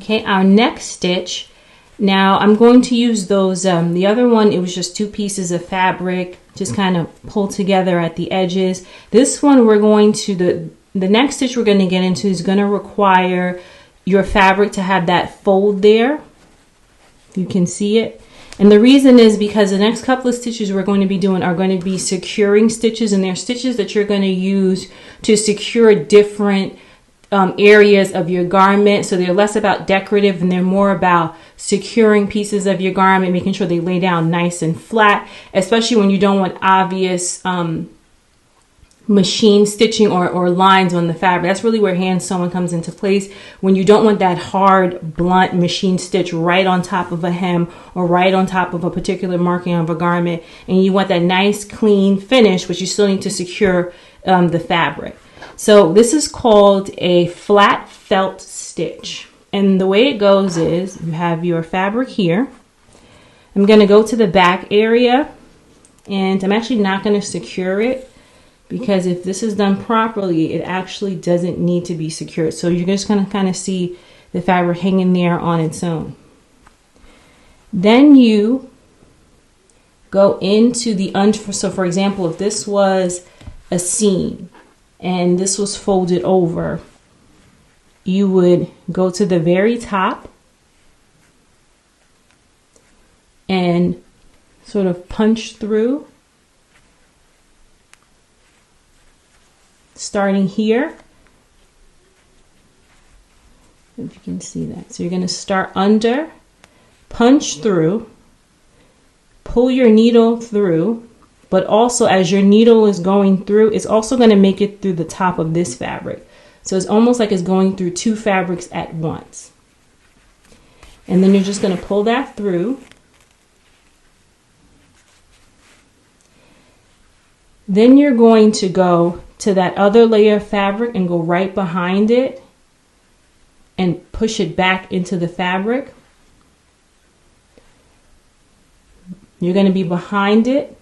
Okay, our next stitch. Now I'm going to use those, the other one, it was just 2 pieces of fabric, just kind of pulled together at the edges. This one we're going to, the next stitch we're going to get into is going to require your fabric to have that fold there. You can see it. And the reason is because the next couple of stitches we're going to be doing are going to be securing stitches, and they're stitches that you're going to use to secure different areas of your garment. So they're less about decorative and they're more about securing pieces of your garment, making sure they lay down nice and flat, especially when you don't want obvious machine stitching or lines on the fabric. That's really where hand sewing comes into place, when you don't want that hard, blunt machine stitch right on top of a hem or right on top of a particular marking of a garment, and you want that nice clean finish, but you still need to secure the fabric. So this is called a flat felt stitch. And the way it goes is you have your fabric here. I'm going to go to the back area, and I'm actually not going to secure it, because if this is done properly, it actually doesn't need to be secured. So you're just going to kind of see the fabric hanging there on its own. Then you go into the so for example, if this was a seam and this was folded over, you would go to the very top and sort of punch through, starting here. If you can see that. So you're going to start under, punch through, pull your needle through, but also as your needle is going through, it's also going to make it through the top of this fabric. So it's almost like it's going through 2 fabrics at once. And then you're just going to pull that through. Then you're going to go to that other layer of fabric and go right behind it and push it back into the fabric. You're going to be behind it.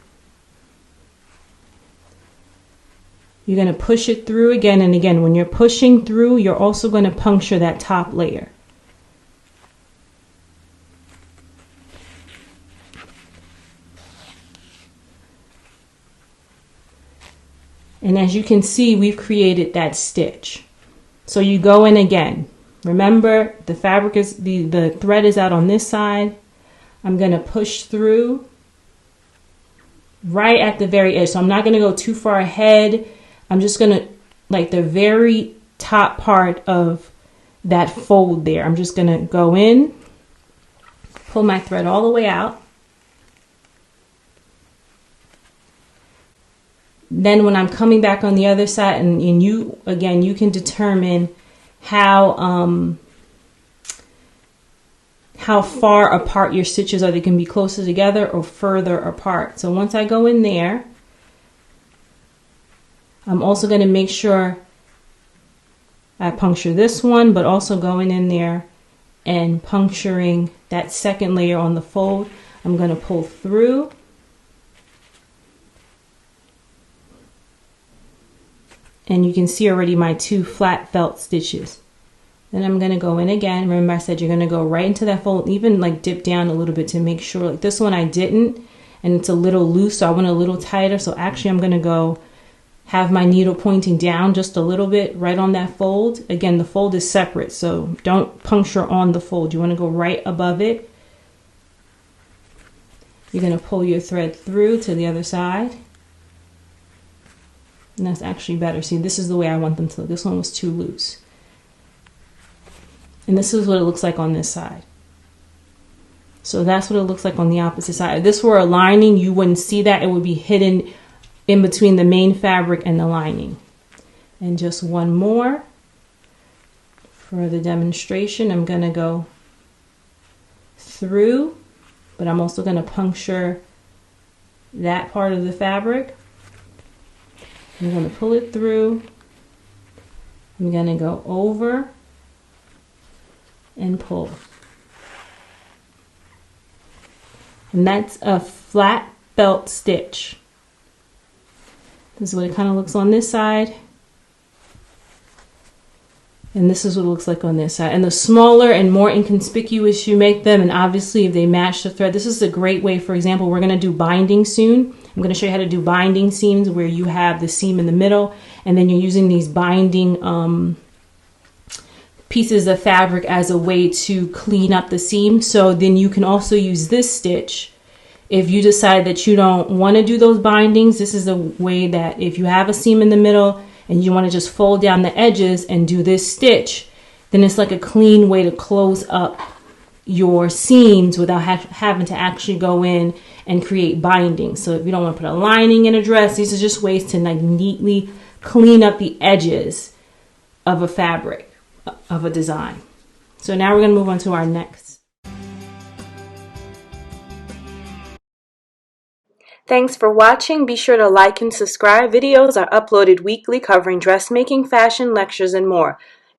You're going to push it through again and again. When you're pushing through, you're also going to puncture that top layer. And as you can see, we've created that stitch. So you go in again. Remember, the fabric is, the thread is out on this side. I'm going to push through right at the very edge. So I'm not going to go too far ahead. I'm just going to, like the very top part of that fold there, I'm just going to go in, pull my thread all the way out. Then when I'm coming back on the other side, and you, again, you can determine how far apart your stitches are. They can be closer together or further apart. So once I go in there, I'm also going to make sure I puncture this one, but also going in there and puncturing that second layer on the fold. I'm going to pull through. And you can see already my 2 flat felt stitches. Then I'm going to go in again. Remember I said you're going to go right into that fold, even like dip down a little bit to make sure. Like this one I didn't, and it's a little loose, so I went a little tighter. So actually I'm going to go have my needle pointing down just a little bit right on that fold. Again, the fold is separate, so don't puncture on the fold. You want to go right above it. You're going to pull your thread through to the other side. And that's actually better. See, this is the way I want them to look. This one was too loose. And this is what it looks like on this side. So that's what it looks like on the opposite side. If this were a lining, you wouldn't see that. It would be hidden in between the main fabric and the lining. And just one more for the demonstration. I'm going to go through, but I'm also going to puncture that part of the fabric. I'm going to pull it through. I'm going to go over and pull. And that's a flat felt stitch. This is what it kind of looks on this side. And this is what it looks like on this side. And the smaller and more inconspicuous you make them, and obviously if they match the thread, this is a great way. For example, we're going to do binding soon. I'm going to show you how to do binding seams where you have the seam in the middle, and then you're using these binding pieces of fabric as a way to clean up the seam. So then you can also use this stitch. If you decide that you don't want to do those bindings, this is a way that if you have a seam in the middle and you want to just fold down the edges and do this stitch, then it's like a clean way to close up your seams without having to actually go in and create bindings. So if you don't want to put a lining in a dress, these are just ways to like neatly clean up the edges of a fabric, of a design. So now we're going to move on to our next. Thanks for watching. Be sure to like and subscribe. Videos are uploaded weekly covering dressmaking, fashion, lectures, and more.